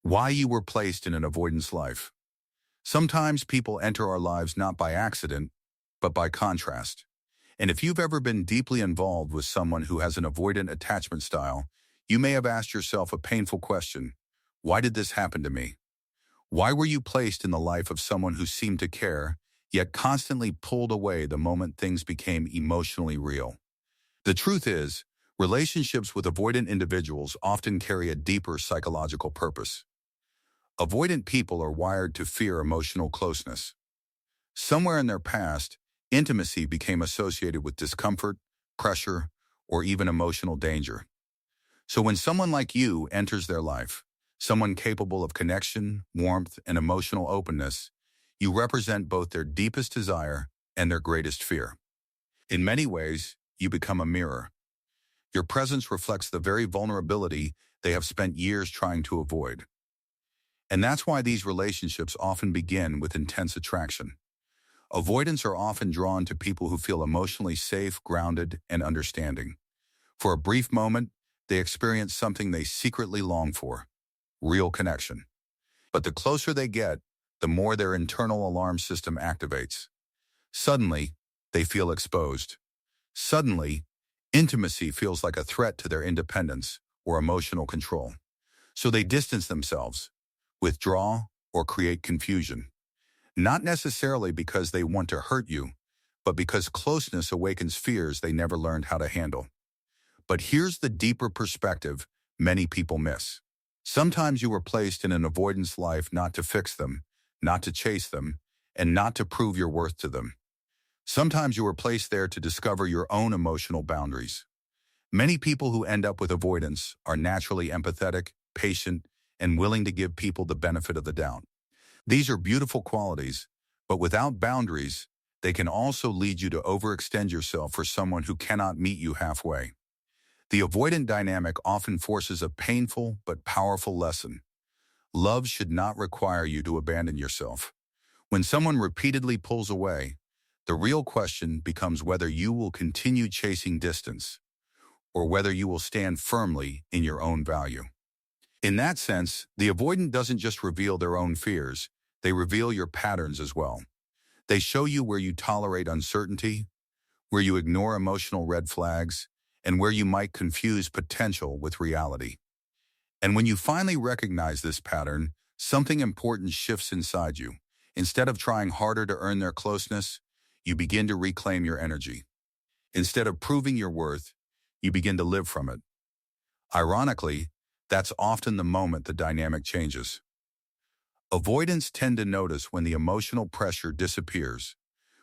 Why you were placed in an avoidance life. Sometimes people enter our lives not by accident, but by contrast. And if you've ever been deeply involved with someone who has an avoidant attachment style, you may have asked yourself a painful question. Why did this happen to me? Why were you placed in the life of someone who seemed to care, yet constantly pulled away the moment things became emotionally real? The truth is, relationships with avoidant individuals often carry a deeper psychological purpose. Avoidant people are wired to fear emotional closeness. Somewhere in their past, intimacy became associated with discomfort, pressure, or even emotional danger. So when someone like you enters their life, someone capable of connection, warmth, and emotional openness, you represent both their deepest desire and their greatest fear. In many ways, you become a mirror. Your presence reflects the very vulnerability they have spent years trying to avoid. And that's why these relationships often begin with intense attraction. Avoidants are often drawn to people who feel emotionally safe, grounded, and understanding. For a brief moment, they experience something they secretly long for: real connection. But the closer they get, the more their internal alarm system activates. Suddenly, they feel exposed. Suddenly, intimacy feels like a threat to their independence or emotional control. So they distance themselves, withdraw, or create confusion. Not necessarily because they want to hurt you, but because closeness awakens fears they never learned how to handle. But here's the deeper perspective many people miss. Sometimes you were placed in an avoidance life not to fix them, not to chase them, and not to prove your worth to them. Sometimes you were placed there to discover your own emotional boundaries. Many people who end up with avoidance are naturally empathetic, patient, and willing to give people the benefit of the doubt. These are beautiful qualities, but without boundaries, they can also lead you to overextend yourself for someone who cannot meet you halfway. The avoidant dynamic often forces a painful but powerful lesson. Love should not require you to abandon yourself. When someone repeatedly pulls away, the real question becomes whether you will continue chasing distance or whether you will stand firmly in your own value. In that sense, the avoidant doesn't just reveal their own fears, they reveal your patterns as well. They show you where you tolerate uncertainty, where you ignore emotional red flags, and where you might confuse potential with reality. And when you finally recognize this pattern, something important shifts inside you. Instead of trying harder to earn their closeness, you begin to reclaim your energy. Instead of proving your worth, you begin to live from it. Ironically, that's often the moment the dynamic changes. Avoidants tend to notice when the emotional pressure disappears,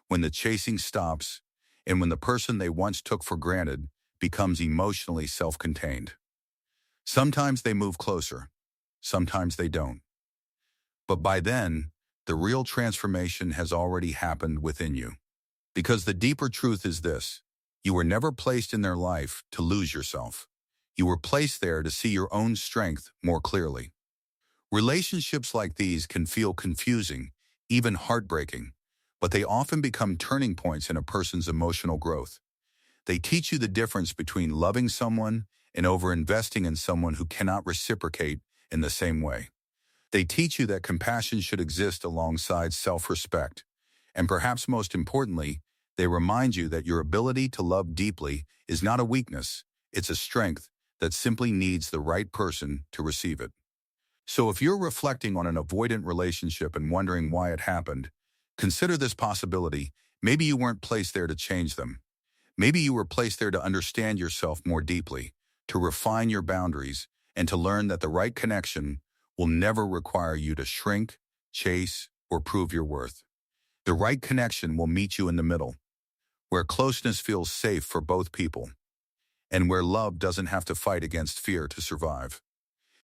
when the chasing stops, and when the person they once took for granted becomes emotionally self-contained. Sometimes they move closer, sometimes they don't. But by then, the real transformation has already happened within you. Because the deeper truth is this: you were never placed in their life to lose yourself. You were placed there to see your own strength more clearly. Relationships like these can feel confusing, even heartbreaking, but they often become turning points in a person's emotional growth. They teach you the difference between loving someone and overinvesting in someone who cannot reciprocate in the same way. They teach you that compassion should exist alongside self-respect. And perhaps most importantly, they remind you that your ability to love deeply is not a weakness, it's a strength that simply needs the right person to receive it. So if you're reflecting on an avoidant relationship and wondering why it happened, consider this possibility. Maybe you weren't placed there to change them. Maybe you were placed there to understand yourself more deeply, to refine your boundaries, and to learn that the right connection will never require you to shrink, chase, or prove your worth. The right connection will meet you in the middle, where closeness feels safe for both people, and where love doesn't have to fight against fear to survive.